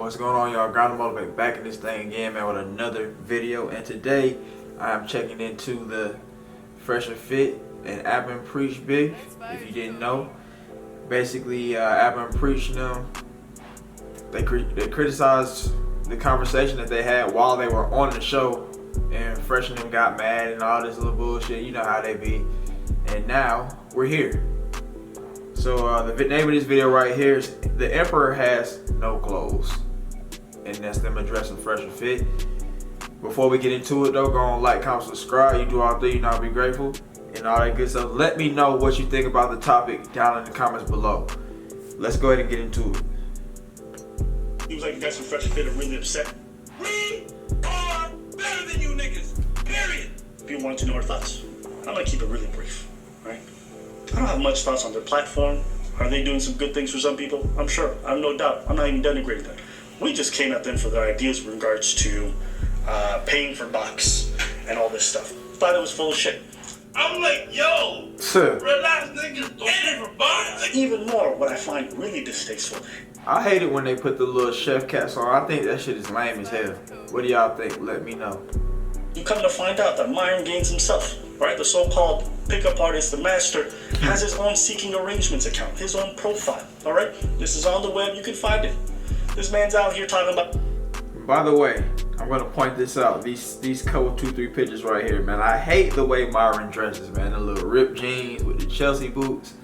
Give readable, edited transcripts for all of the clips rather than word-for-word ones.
What's going on, y'all? Ground Motivate back in this thing again, man, with another video. And today I'm checking into the Fresh and Fit and App and Preach beef. If you didn't know, basically App and Preach them, they criticized the conversation that they had while they were on the show, and Fresh and them got mad and all this little bullshit. You know how they be. And now we're here. So the name of this video right here is "The Emperor Has No Clothes," and that's them addressing Fresh and Fit. Before we get into it though, go on, like, comment, subscribe. You do all three, you know, I'll be grateful and all that good stuff. Let me know what you think about the topic down in the comments below. Let's go ahead and get into it. Seems like you guys from Fresh and Fit are really upset. We are better than you niggas, period. People want to know our thoughts. I'm gonna keep it really brief, right? I don't have much thoughts on their platform. Are they doing some good things for some people? I'm sure. I have no doubt. I'm not even denigrating that. We just came at them for their ideas in regards to paying for box and all this stuff. Thought it was full of shit. I'm like, yo, relax, niggas, don't pay for box. Even more, what I find really distasteful. I hate it when they put the little chef caps on. I think that shit is lame as hell. What do y'all think? Let me know. You come to find out that Myron Gaines himself, right, the so-called pickup artist, the master, has his own seeking arrangements account, his own profile, all right? This is on the web, you can find it. This man's out here talking about... By the way, I'm gonna point this out. These couple 2-3 pictures right here, man. I hate the way Myron dresses, man. The little ripped jeans with the Chelsea boots,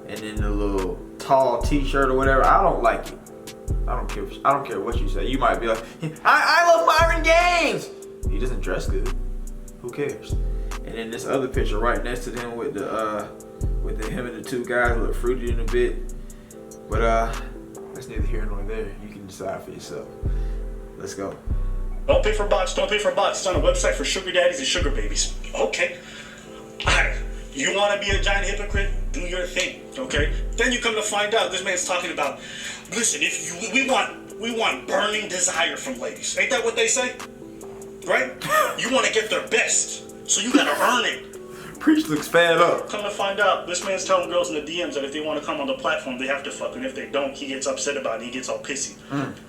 and then the little tall T-shirt or whatever. I don't like it. I don't care what you say. You might be like, I love Myron Gaines. He doesn't dress good. Who cares? And then this other picture right next to them with him and the two guys look fruity in a bit. But that's neither here nor there. You can decide for yourself. Let's go. Don't pay for box, don't pay for box. It's on a website for sugar daddies and sugar babies. Okay. Alright. You want to be a giant hypocrite? Do your thing. Okay? Then you come to find out this man's talking about, listen, we want burning desire from ladies. Ain't that what they say? Right? You want to get their best, so you gotta earn it. Preach looks fed up. Come to find out, this man's telling girls in the DMs that if they want to come on the platform, they have to fuck, and if they don't, he gets upset about it. He gets all pissy.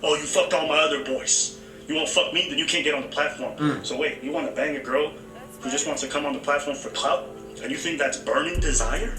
Oh, you fucked all my other boys. You won't fuck me, then you can't get on the platform. So wait, you want to bang a girl who just wants to come on the platform for clout, and you think that's burning desire?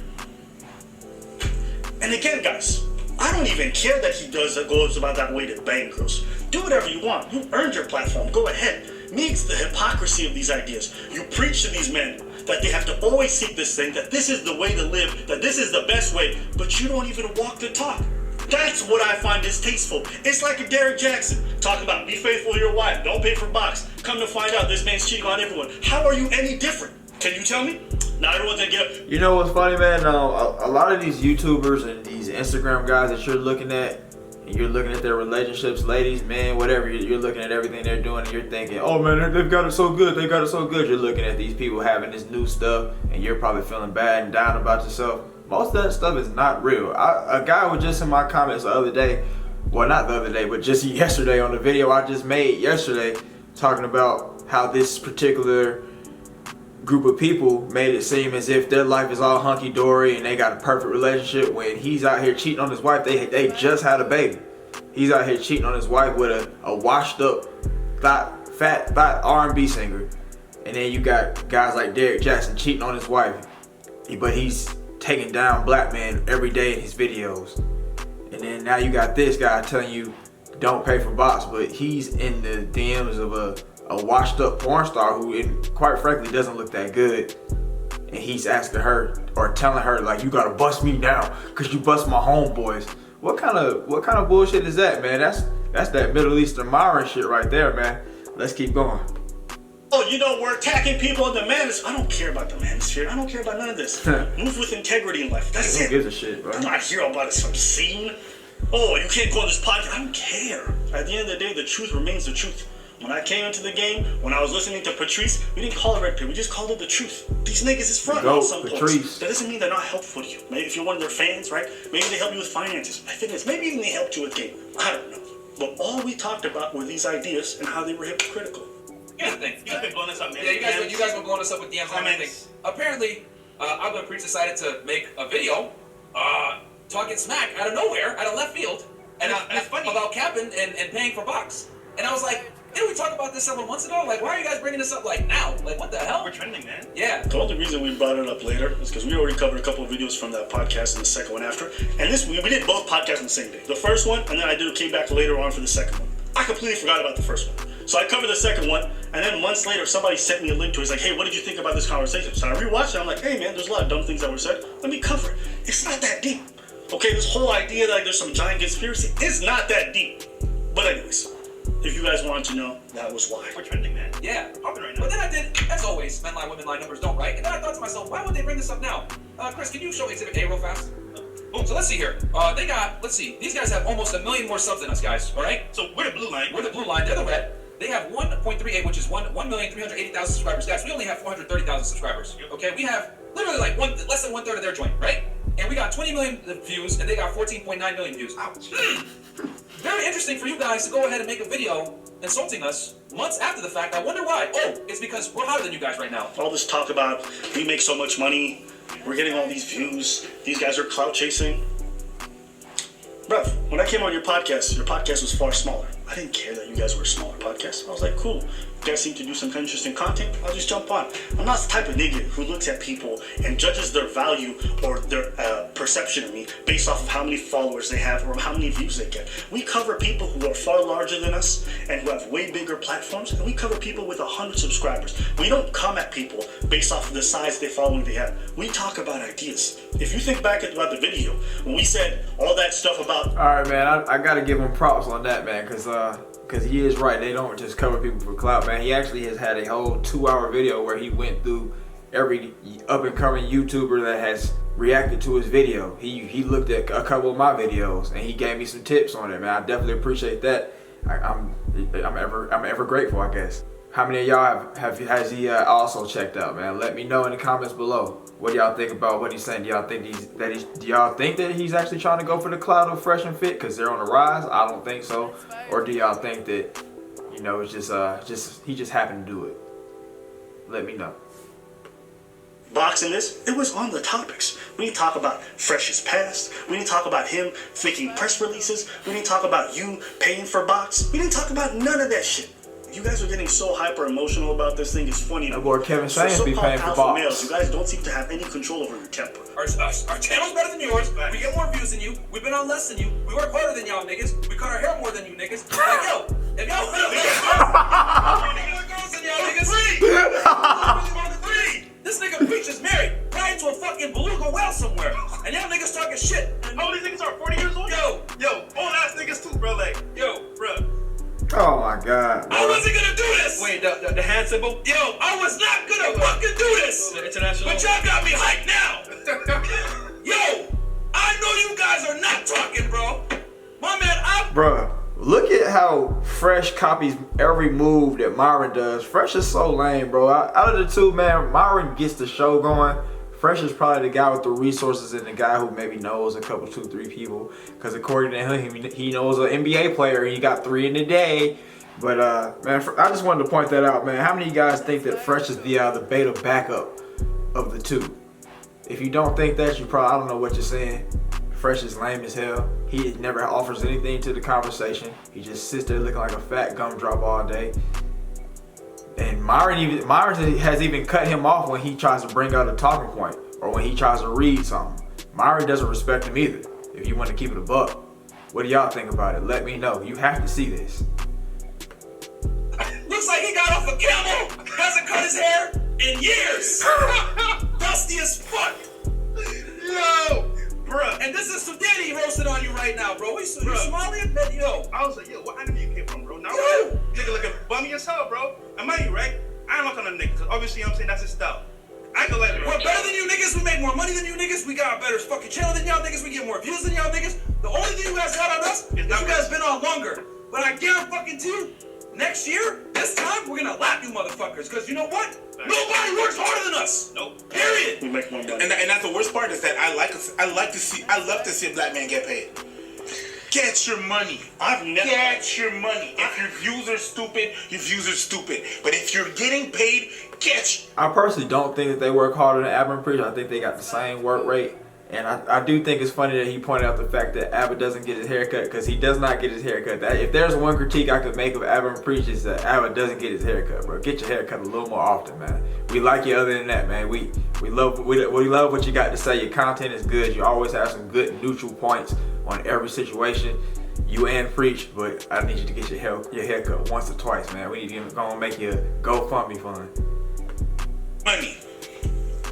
And again, guys, I don't even care that he goes about that way to bang girls. Do whatever you want. You earned your platform. Go ahead. Me, it's the hypocrisy of these ideas. You preach to these men that they have to always seek this thing, that this is the way to live, that this is the best way, but you don't even walk the talk. That's what I find distasteful. It's like a Derek Jackson talking about be faithful to your wife, don't pay for box. Come to find out this man's cheating on everyone. How are you any different? Can you tell me? Now everyone's gonna get up. You know what's funny, man? A lot of these YouTubers and these Instagram guys that you're looking at, and you're looking at their relationships, ladies, man, whatever, you're looking at everything they're doing and you're thinking, oh man, they've got it so good, they got it so good. You're looking at these people having this new stuff and you're probably feeling bad and down about yourself. Most of that stuff is not real. A guy was just in my comments the other day, well, not the other day, but just yesterday on the video I just made yesterday, talking about how this particular group of people made it seem as if their life is all hunky-dory and they got a perfect relationship, when he's out here cheating on his wife. They just had a baby. He's out here cheating on his wife with a washed up fat R&B singer. And then you got guys like Derek Jackson cheating on his wife, but he's taking down black men every day in his videos. And then now you got this guy telling you don't pay for box, but he's in the DMs of a washed up porn star who, quite frankly, doesn't look that good, and he's asking her or telling her like, you gotta bust me down because you bust my homeboys. What kind of bullshit is that, man? That's that Middle Eastern Myron shit right there, man. Let's keep going. Oh, you know, we're attacking people in the manosphere. I don't care about the manosphere. I don't care about none of this. Move with integrity in life. That's it. Who gives a shit, bro? I'm not here about some scene. Oh, you can't go on this podcast. I don't care. At the end of the day, the truth remains the truth. When I came into the game, when I was listening to Patrice, we didn't call it red pill, we just called it the truth. These niggas is front on some points. That doesn't mean they're not helpful to you. Maybe if you're one of their fans, right? Maybe they help you with finances, fitness, maybe even they helped you with game. I don't know. But all we talked about were these ideas and how they were hypocritical. Here's the thing. You've been blowing us up, man. Yeah, you guys were blowing us up with DMs and everything. Apparently, App and Preach decided to make a video talking smack out of nowhere, out of left field, and it's funny about capping and paying for box. And I was like, didn't we talk about this several months ago? Like, why are you guys bringing this up like now? Like, what the hell? We're trending, man. Yeah. The only reason we brought it up later is because we already covered a couple of videos from that podcast and the second one after. And this we did both podcasts on the same day. The first one, and then I came back later on for the second one. I completely forgot about the first one. So I covered the second one, and then months later, somebody sent me a link to it. It's like, hey, what did you think about this conversation? So I rewatched it. I'm like, hey, man, there's a lot of dumb things that were said. Let me cover it. It's not that deep. Okay, this whole idea that like, there's some giant conspiracy is not that deep. But anyways, if you guys wanted to know, that was why. We're trending, man. Yeah. Popping right now. But then I did, as always, men lie, women lie, numbers don't, right? And then I thought to myself, why would they bring this up now? Chris, can you show Exhibit A real fast? Boom. So let's see here. They got, let's see, these guys have almost 1 million more subs than us, guys, all right? So we're the blue line. We're the blue line, they're the red. They have 1.38, which is 1,380,000 subscribers. Guys, we only have 430,000 subscribers, okay? We have literally like less than 1/3 of their joint, right? And we got 20 million views, and they got 14.9 million views. Ouch. Very interesting for you guys to go ahead and make a video insulting us months after the fact. I wonder why. Oh, it's because we're higher than you guys right now. All this talk about we make so much money, we're getting all these views, these guys are clout chasing. Bruv, when I came on your podcast was far smaller. I didn't care that you guys were a smaller podcast. I was like, cool. You guys seem to do some kind of interesting content. I'll just jump on. I'm not the type of nigga who looks at people and judges their value or their perception of me based off of how many followers they have or how many views they get. We cover people who are far larger than us and who have way bigger platforms, and we cover people with 100 subscribers. We don't come at people based off of the size they following they have. We talk about ideas. If you think back about the video, when we said all that stuff about... Alright, man, I gotta give him props on that, man, because he is right. They don't just cover people for clout, man. He actually has had a whole 2-hour video where he went through every up-and-coming YouTuber that has reacted to his video. He looked at a couple of my videos and he gave me some tips on it, man. I definitely appreciate that. I'm ever grateful, I guess. How many of y'all has he also checked out, man? Let me know in the comments below. What do y'all think about what he's saying? Do y'all think that he's actually trying to go for the cloud of Fresh and Fit because they're on the rise? I don't think so. Or do y'all think that, you know, it's just he just happened to do it? Let me know. Boxing this, it was on the topics. We didn't talk about Fresh's past. We didn't talk about him faking press releases. We didn't talk about you paying for box. We didn't talk about none of that shit. You guys are getting so hyper emotional about this thing. It's funny. That boy Kevin Sainz be paying for box. Males, you guys don't seem to have any control over your temper. Our channel's better than yours. We get more views than you. We've been on less than you. We work harder than y'all niggas. We cut our hair more than you niggas. Like, yo, if y'all feel more girls than y'all niggas. This nigga preaches married, tied to a fucking beluga whale somewhere. And y'all niggas talking shit. How old these niggas are? 40 years old? Yo, old ass niggas too, bro. Like, yo, bro. Oh my God, bro. I wasn't gonna do this. Wait, the hand symbol? Yo, I was not gonna fucking do this. The international. But y'all got me hyped now. Yo, I know you guys are not talking, bro. My man, Bruh, look at how Fresh copies every move that Myron does. Fresh is so lame, bro. Out of the two, man, Myron gets the show going. Fresh is probably the guy with the resources and the guy who maybe knows a couple, 2, 3 people. Because according to him, he knows an NBA player. He got 3 in a day. But, man, I just wanted to point that out, man. How many of you guys think that Fresh is the beta backup of the two? If you don't think that, you probably, I don't know what you're saying. Fresh is lame as hell. He never offers anything to the conversation. He just sits there looking like a fat gumdrop all day. And Myron has even cut him off when he tries to bring out a talking point or when he tries to read something. Myron doesn't respect him either, if you want to keep it a buck. What do y'all think about it? Let me know. You have to see this. looks like he got off a camel. Hasn't cut his hair in years. Dusty as fuck. Yo, bruh. And this is Sudani roasted on you right now, bro. You Somalian? Yo. I was like, yo, what anime you came from, bro? Now, nigga looking bummy as hell, bro. Am I right? I ain't looking on niggas, cause obviously, you know what I'm saying, that's his style. I can let it, bro. We're better than you niggas. We make more money than you niggas. We got a better fucking channel than y'all niggas. We get more views than y'all niggas. The only thing you guys got on us is you guys been on longer. But I guarantee you, next year, this time, we're gonna lap you motherfuckers. Cause you know what? Nobody works harder than us. Nope. Period. We make more money. And that's the worst part is that I love to see a black man get paid. Get your money. Get your money. If your views are stupid, your views are stupid. But if you're getting paid, I personally don't think that they work harder than Abner and Preacher. I think they got the same work rate. And I do think it's funny that he pointed out the fact that Abba doesn't get his haircut, because he does not get his haircut. If there's one critique I could make of Abba and Preach, is that Abba doesn't get his haircut, bro. Get your haircut a little more often, man. We like you other than that, man. We love what you got to say. Your content is good. You always have some good neutral points on every situation. You and Preach, but I need you to get your haircut once or twice, man. We need to go and make you a GoFundMe fund. Money.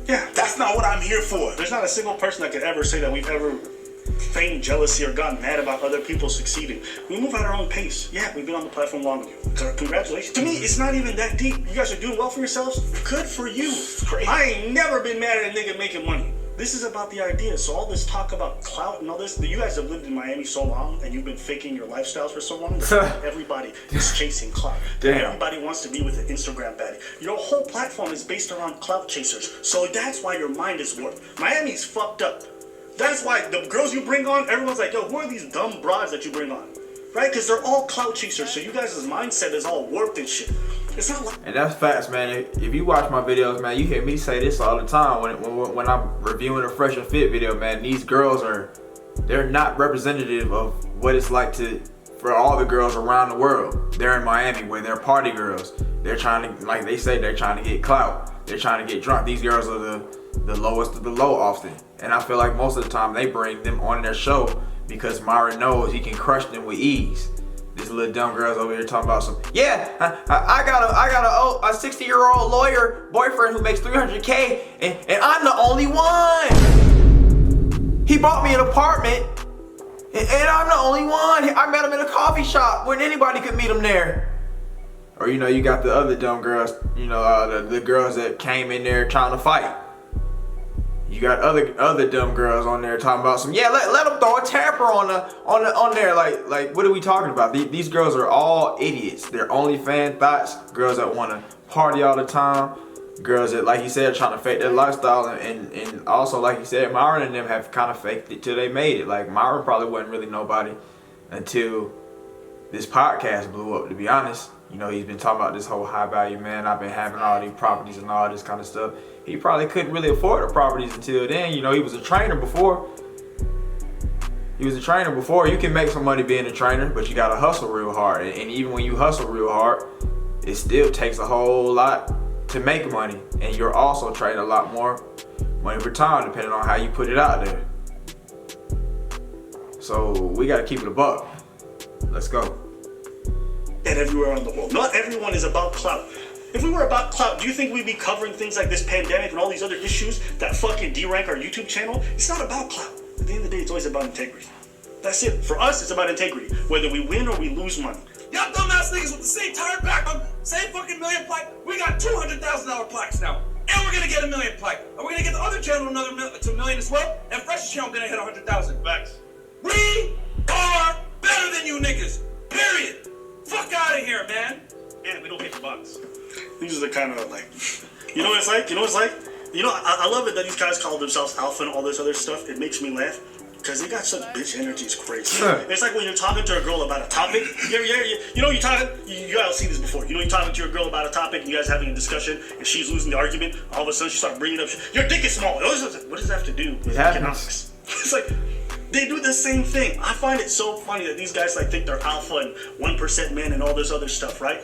Yeah, that's not what I'm here for. There's not a single person that could ever say that we've ever feigned jealousy or gotten mad about other people succeeding. We move at our own pace. Yeah, we've been on the platform longer than you. Congratulations. To me, it's not even that deep. You guys are doing well for yourselves. Good for you. Great. I ain't never been mad at a nigga making money. This is about the idea. So all this talk about clout and all this, you guys have lived in Miami so long and you've been faking your lifestyles for so long that everybody is chasing clout. Damn. Everybody wants to be with an Instagram baddie. Your whole platform is based around clout chasers. So that's why your mind is warped. Miami's fucked up. That's why the girls you bring on, everyone's like, yo, who are these dumb broads that you bring on? Right? Because they're all clout chasers. So you guys' mindset is all warped and shit. It's not like... And that's facts, man. If you watch my videos, man, you hear me say this all the time when I'm reviewing a Fresh and Fit video, man. These girls they're not representative of what it's like for all the girls around the world. They're in Miami where they're party girls. They're trying to, like they say, they're trying to get clout. They're trying to get drunk. These girls are the lowest of the low often. And I feel like most of the time they bring them on their show because Myron knows he can crush them with ease. This little dumb girl's over here talking about I got a 60-year-old lawyer boyfriend who makes $300K and I'm the only one. He bought me an apartment and I'm the only one. I met him in a coffee shop when anybody could meet him there. Or you got the other dumb girls, the girls that came in there trying to fight. You got other dumb girls on there talking about let them throw a tamper on there. Like what are we talking about? These girls are all idiots. They're OnlyFans thoughts. Girls that want to party all the time. Girls that, like you said, are trying to fake their lifestyle. And also, like you said, Myron and them have kind of faked it till they made it. Like Myron probably wasn't really nobody until this podcast blew up, to be honest. He's been talking about this whole high value man. I've been having all these properties and all this kind of stuff. He probably couldn't really afford the properties until then. He was a trainer before. You can make some money being a trainer, but you gotta hustle real hard. And even when you hustle real hard, it still takes a whole lot to make money. And you're also trading a lot more money per time, depending on how you put it out there. So we gotta keep it a buck. Let's go. And everywhere around the world. Not everyone is about clout. If we were about clout, do you think we'd be covering things like this pandemic and all these other issues that fucking derank our YouTube channel? It's not about clout. At the end of the day, it's always about integrity. That's it. For us, it's about integrity. Whether we win or we lose money. Y'all dumbass niggas with the same tire background, same fucking million plaque. We got $200,000 plaques now. And we're gonna get a million plaque. And we're gonna get the other channel another $1 million as well. And Fresh's channel gonna hit 100,000. Facts. We are better than you niggas. Period. Fuck out of here, man. And we don't hit the box. These are the kind of like, you know what it's like? I love it that these guys call themselves alpha and all this other stuff. It makes me laugh because they got such bitch energy. It's crazy. It's like when you're talking to a girl about a topic. You're talking. You guys seen this before. You're talking to your girl about a topic. And you guys having a discussion, and she's losing the argument. All of a sudden, she starts bringing up, your dick is small. What does that have to do with economics? It's like. They do the same thing. I find it so funny that these guys think they're alpha and 1% men and all this other stuff, right?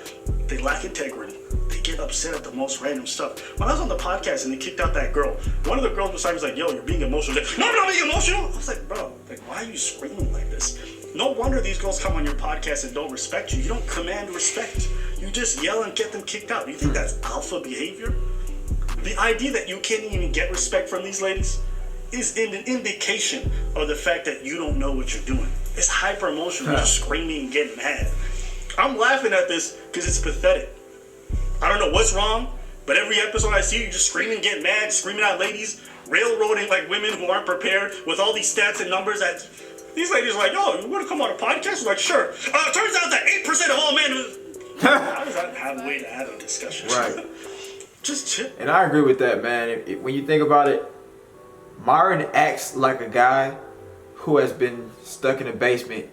They lack integrity. They get upset at the most random stuff. When I was on the podcast and they kicked out that girl, one of the girls beside me was like, yo, you're being emotional. Like, no, I'm not being emotional. I was like, bro, why are you screaming like this? No wonder these girls come on your podcast and don't respect you. You don't command respect. You just yell and get them kicked out. You think that's alpha behavior? The idea that you can't even get respect from these ladies is an indication of the fact that you don't know what you're doing. It's hyper emotional, just screaming and getting mad. I'm laughing at this because it's pathetic. I don't know what's wrong, but every episode I see you just screaming, getting mad, screaming at ladies, railroading like women who aren't prepared with all these stats and numbers that these ladies are like, yo, you want to come on a podcast? We're like, sure. Turns out that 8% of all men. How does that have a way to have a discussion? Right. Just chill. And I agree with that, man. When you think about it, Myron acts like a guy who has been stuck in a basement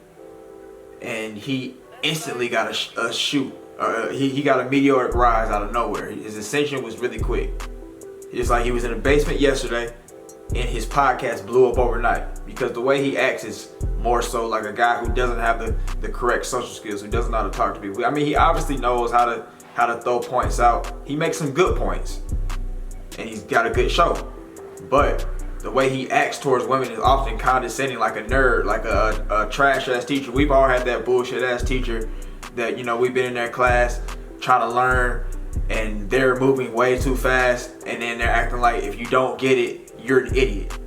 and he instantly got a shoot. He got a meteoric rise out of nowhere. His ascension was really quick. It's like he was in a basement yesterday in his podcast blew up overnight because the way he acts is more so like a guy who doesn't have the correct social skills, who doesn't know how to talk to people. I mean, he obviously knows how to throw points out. He makes some good points, and he's got a good show. But the way he acts towards women is often condescending, like a nerd, like a trash ass teacher. We've all had that bullshit ass teacher that, you know, we've been in their class trying to learn, and they're moving way too fast, and then they're acting like if you don't get it, you're an idiot.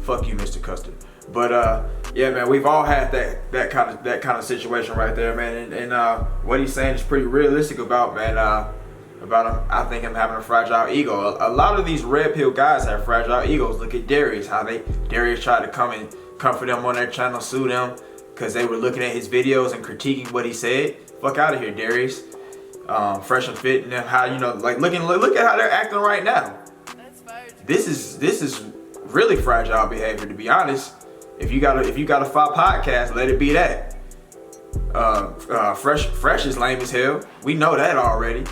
Fuck you, Mr. Custard. But yeah, man, we've all had that kind of situation right there, man. And what he's saying is pretty realistic about, man. About him, I think him having a fragile ego. A lot of these red pill guys have fragile egos. Look at Darius, how Darius tried to come and comfort them on their channel, sue them because they were looking at his videos and critiquing what he said. Fuck out of here, Darius. Fresh and Fit, and how, you know, like look at how they're acting right now. This is really fragile behavior, to be honest. If you got a fire podcast, let it be that. Fresh is lame as hell. We know that already.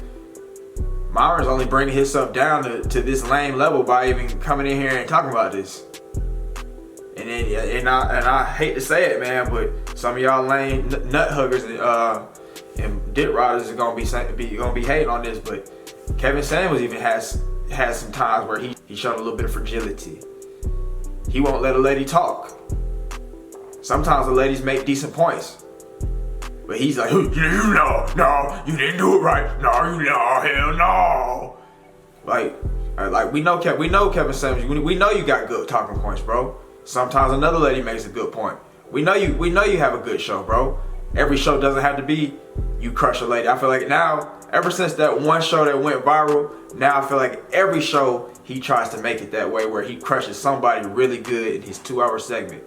Myron's only bringing himself down to this lame level by even coming in here and talking about this. And I hate to say it, man, but some of y'all lame nut huggers and dick riders are gonna be hating on this. But Kevin Samuels even has some times where he showed a little bit of fragility. He won't let a lady talk. Sometimes the ladies make decent points, but he's like, no, you didn't do it right. No, hell no. Like we know Kevin Samuels. We know you got good talking points, bro. Sometimes another lady makes a good point. We know you have a good show, bro. Every show doesn't have to be you crush a lady. I feel like now, ever since that one show that went viral, now I feel like every show he tries to make it that way, where he crushes somebody really good in his 2-hour segment.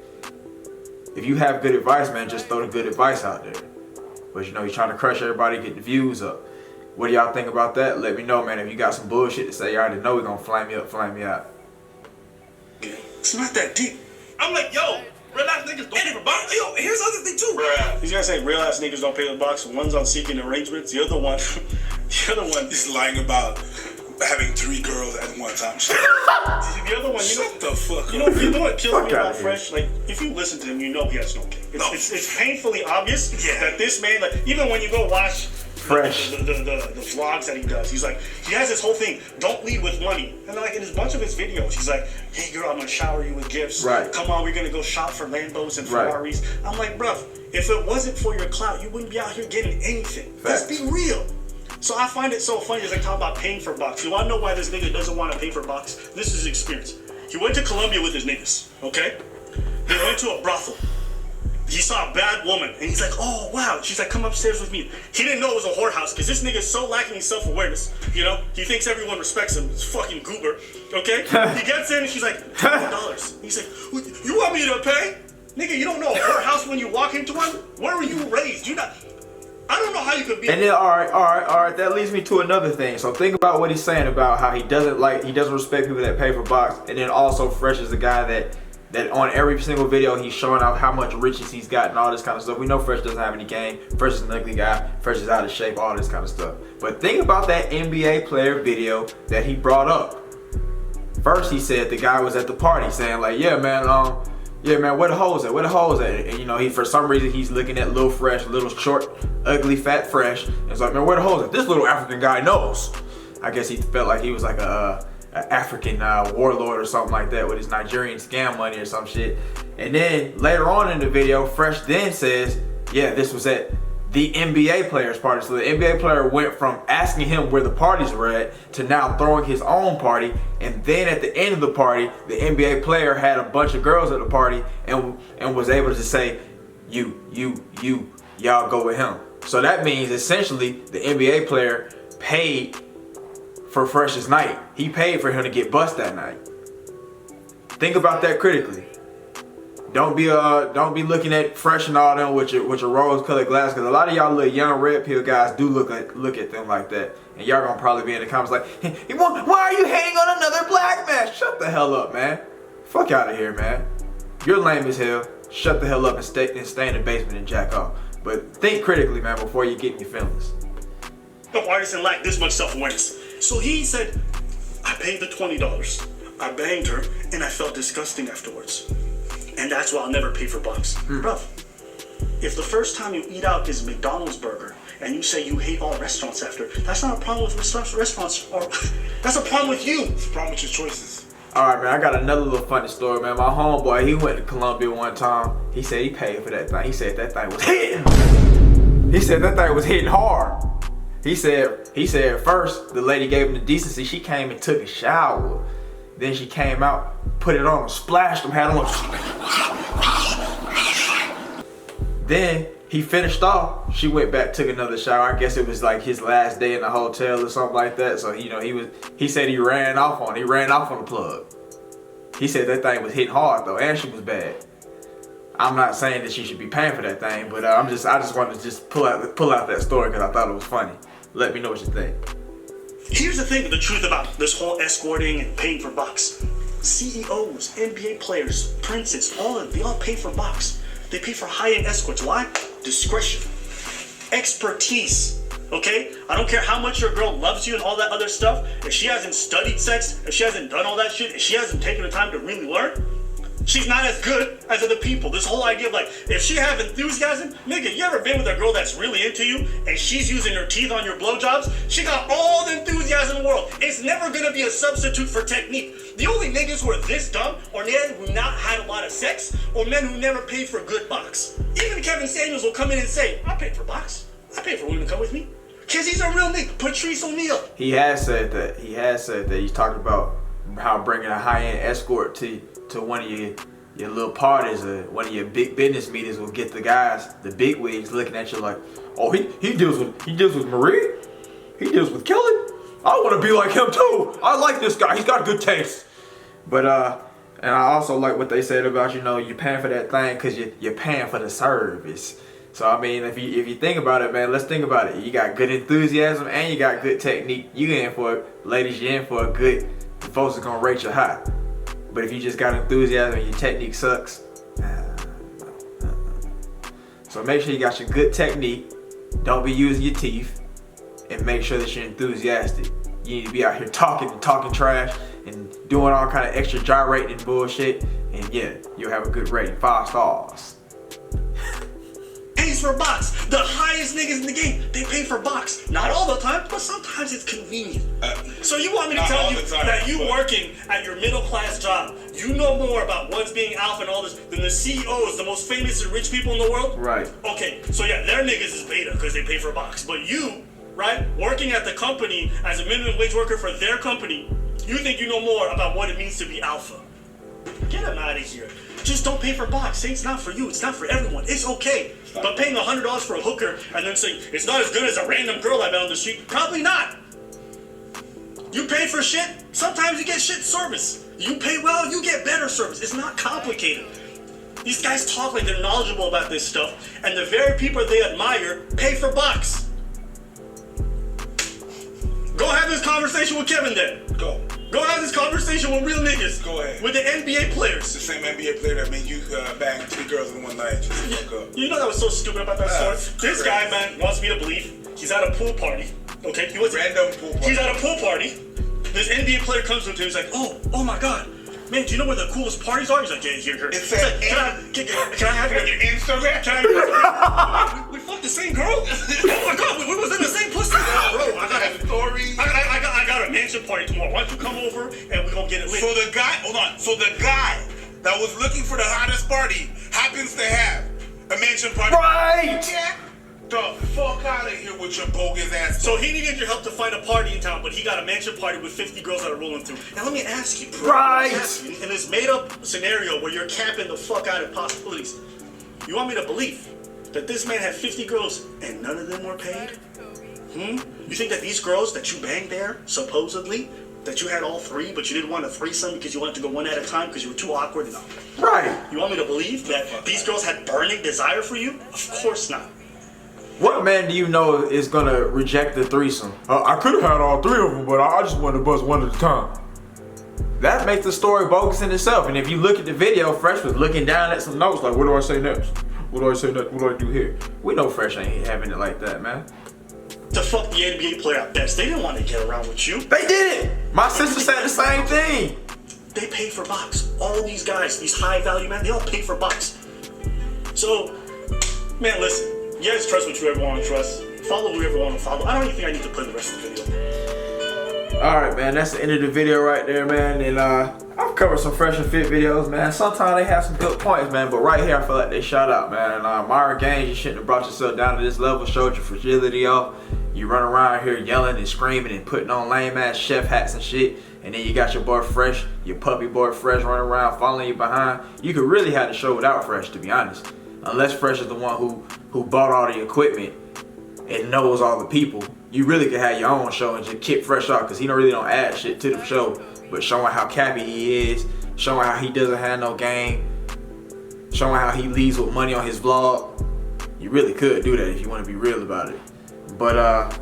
If you have good advice, man, just throw the good advice out there. But you know, he's trying to crush everybody, get the views up. What do y'all think about that? Let me know, man. If you got some bullshit to say, you already know we're gonna flame me up, flame me out. It's not that deep. I'm like, yo, real ass niggas don't pay for box. Yo, here's the other thing too, bro. These guys say real ass niggas don't pay the box. One's on seeking arrangements. The other one is lying about having 3 girls at one time. The other one, Shut the fuck up. You know what kills me about Fresh? Like, if you listen to him, you know he has no game. It's painfully obvious that this man, like, even when you go watch Fresh the vlogs that he does, he's like, he has this whole thing, don't lead with money. And like in a bunch of his videos, he's like, hey girl, I'm gonna shower you with gifts. Right. Come on, we're gonna go shop for Lambos and Ferraris. Right. I'm like, bruh, if it wasn't for your clout, you wouldn't be out here getting anything. Let's be real. So I find it so funny as I talk about paying for box. You wanna know why this nigga doesn't want to pay for box? This is his experience. He went to Colombia with his niggas, okay? They went to a brothel. He saw a bad woman, and he's like, oh, wow. She's like, come upstairs with me. He didn't know it was a whorehouse, because this nigga's so lacking in self-awareness, you know? He thinks everyone respects him. He's fucking goober, okay? He gets in, and she's like, $200. He's like, you want me to pay? Nigga, you don't know a whorehouse when you walk into one? Where were you raised? I don't know how you could be. And then, all right. That leads me to another thing. So think about what he's saying about how he doesn't respect people that pay for box, and then also Fresh is the guy that on every single video he's showing off how much riches he's got and all this kind of stuff. We know Fresh doesn't have any game. Fresh is an ugly guy. Fresh is out of shape. All this kind of stuff. But think about that NBA player video that he brought up. First, he said the guy was at the party saying like, yeah, man, where the hoes at? Where the hoes at? And you know, for some reason he's looking at little Fresh, little short, ugly, fat Fresh. And it's like, man, where the hoes at? This little African guy knows. I guess he felt like he was like a African warlord or something like that with his Nigerian scam money or some shit. And then later on in the video, Fresh then says, yeah, this was at the NBA player's party. So the NBA player went from asking him where the parties were at to now throwing his own party. And then at the end of the party, the NBA player had a bunch of girls at the party and was able to say, y'all go with him. So that means essentially the NBA player paid for Fresh's night. He paid for him to get bust that night. Think about that critically. Don't be looking at Fresh and all them with your rose-colored glasses, because a lot of y'all little young red pill guys do look at them like that, and y'all gonna probably be in the comments like, hey, why are you hating on another black man? Shut the hell up, man. Fuck out of here, man. You're lame as hell. Shut the hell up and stay in the basement and jack off. But think critically, man, before you get in your feelings. No artists lack this much self-awareness. So he said, I paid the $20. I banged her, and I felt disgusting afterwards. And that's why I'll never pay for box. Bruh, if the first time you eat out is McDonald's burger, and you say you hate all restaurants after, that's not a problem with restaurants, or that's a problem with you. It's a problem with your choices. Alright, man, I got another little funny story, man. My homeboy, he went to Colombia one time. He said he paid for that thing. He said that thing was hitting. He said that thing was hitting hard. He said at first, the lady gave him the decency. She came and took a shower. Then she came out, put it on him, splashed him, had him Then he finished off. She went back, took another shower. I guess it was like his last day in the hotel or something like that. So he said he ran off on the plug. He said that thing was hitting hard though, and she was bad. I'm not saying that she should be paying for that thing, but I just wanted to just pull out that story because I thought it was funny. Let me know what you think. Here's the thing, the truth about this whole escorting and paying for box. CEOs, NBA players, princes, they all pay for box. They pay for high-end escorts. Why? Discretion. Expertise. Okay? I don't care how much your girl loves you and all that other stuff. If she hasn't studied sex, if she hasn't done all that shit, if she hasn't taken the time to really learn, she's not as good as other people. This whole idea of like, if she have enthusiasm, nigga, you ever been with a girl that's really into you and she's using her teeth on your blowjobs? She got all the enthusiasm in the world. It's never gonna be a substitute for technique. The only niggas who are this dumb are men who not had a lot of sex or men who never paid for a good box. Even Kevin Samuels will come in and say, I paid for box. I paid for women to come with me. Cause he's a real nigga. Patrice O'Neal. He has said that. He's talking about how bringing a high-end escort to one of your little parties or one of your big business meetings will get the guys, the big wigs, looking at you like, oh, he deals with Marie, he deals with Kelly. I want to be like him too. I like this guy. He's got good taste. But and I also like what they said about you're paying for that thing because you're paying for the service. So I mean, if you think about it, man, let's think about it. You got good enthusiasm and you got good technique. You in for it, ladies. You in for a good. The folks are gonna rate you high. But if you just got enthusiasm and your technique sucks, so make sure you got your good technique. Don't be using your teeth, and make sure that you're enthusiastic. You need to be out here talking trash and doing all kind of extra gyrating and bullshit, and yeah, you'll have a good rating, 5 stars. Pays for box. The highest niggas in the game, they pay for box. Not all the time, but sometimes it's convenient. So you want me to tell you that you working at your middle class job, you know more about what's being alpha and all this than the CEOs, the most famous and rich people in the world? Right. Okay, so yeah, their niggas is beta because they pay for box. But you, right, working at the company as a minimum wage worker for their company, you think you know more about what it means to be alpha. Get him out of here. Just don't pay for box. Say it's not for you. It's not for everyone. It's okay. But paying $100 for a hooker and then saying it's not as good as a random girl I met on the street, probably not. You pay for shit, sometimes you get shit service. You pay well, you get better service. It's not complicated. These guys talk like they're knowledgeable about this stuff, and the very people they admire pay for box. Go have this conversation with Kevin then. Go have this conversation with real niggas. Go ahead. With the NBA players. The same NBA player that made you bang 3 girls in one night. Just fuck up. You know that was so stupid about that story? This guy, man, wants me to believe he's at a pool party. Okay? Random pool party. He's at a pool party. This NBA player comes up to him. He's like, oh my God. Man, do you know where the coolest parties are? He's like, yeah, here. It's He's like, can I have your Instagram? Can I we fucked the same girl? Oh my God, we was in the same pussy. Bro, I got a story. I got a mansion party tomorrow. Why don't you come over and we gonna get it lit? So the guy that was looking for the hottest party happens to have a mansion party. Right. Yeah. The fuck out of here with your bogus ass. So he needed your help to find a party in town, but he got a mansion party with 50 girls that are rolling through. Now let me ask you, bro. Right. In this made-up scenario where you're capping the fuck out of possibilities, you want me to believe that this man had 50 girls and none of them were paid? You think that these girls that you banged there, supposedly, that you had all 3, but you didn't want a threesome because you wanted to go one at a time because you were too awkward enough? Right. You want me to believe that these girls had burning desire for you? Of course not. What man do you know is gonna reject the threesome? I could have had all 3 of them, but I just wanted to bust one at a time. That makes the story bogus in itself. And if you look at the video, Fresh was looking down at some notes like, what do I say next? What do I say next? What do I do here? We know Fresh ain't having it like that, man. To fuck the NBA player at best. They didn't want to get around with you. They did it. My sister said the same thing. they pay for box. All these guys, these high value men, they all pay for box. So, man, listen. You guys trust what you ever want to trust. Follow whoever want to follow. I don't even think I need to play the rest of the video. Alright, man, that's the end of the video right there, man. And I've covered some Fresh and Fit videos, man. Sometimes they have some good points, man, but right here I feel like they shut out, man. And Myron Gaines, you shouldn't have brought yourself down to this level, showed your fragility off. You run around here yelling and screaming and putting on lame ass chef hats and shit, and then you got your boy Fresh, your puppy boy Fresh running around following you behind. You could really have the show without Fresh, to be honest. Unless Fresh is the one who bought all the equipment and knows all the people. You really could have your own show and just kick Fresh off, because he really don't add shit to the show, but showing how cappy he is, showing how he doesn't have no game, showing how he leaves with money on his vlog. You really could do that if you want to be real about it. But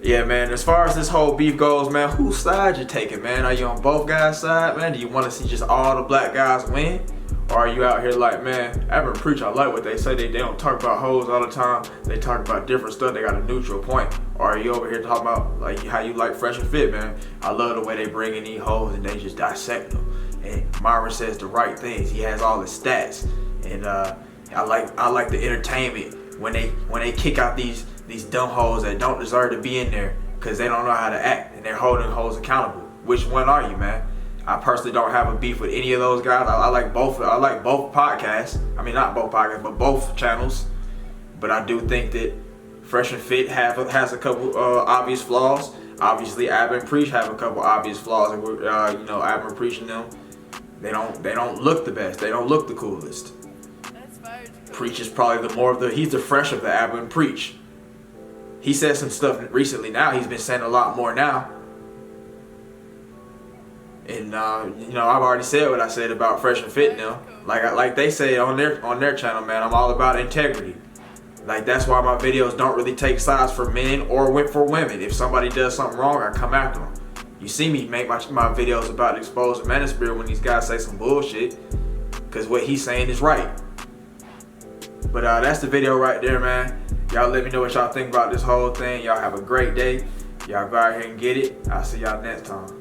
yeah, man, as far as this whole beef goes, man, whose side you taking, man? Are you on both guys' side, man? Do you want to see just all the black guys win? Or are you out here like, man, Abner Preach, I like what they say. They don't talk about hoes all the time. They talk about different stuff. They got a neutral point. Or are you over here talking about like how you like Fresh and Fit, man? I love the way they bring in these hoes and they just dissect them. And Myron says the right things. He has all the stats. And I like the entertainment when they kick out these dumb hoes that don't deserve to be in there because they don't know how to act and they're holding hoes accountable. Which one are you, man? I personally don't have a beef with any of those guys. I like both. I like both podcasts. I mean, not both podcasts, but both channels. But I do think that Fresh and Fit has a couple obvious flaws. Obviously, Abner and Preach have a couple obvious flaws. And you know, Abner and Preach and them, they don't look the best. They don't look the coolest. Preach is probably he's the Fresh of the Abner and Preach. He said some stuff recently. Now he's been saying a lot more now. And you know, I've already said what I said about Fresh and Fit now. Like they say on their channel, man, I'm all about integrity. Like that's why my videos don't really take sides for men or for women. If somebody does something wrong, I come after them. You see me make my videos about exposing manosphere when these guys say some bullshit, because what he's saying is right. But that's the video right there, man. Y'all let me know what y'all think about this whole thing. Y'all have a great day. Y'all go out here and get it. I'll see y'all next time.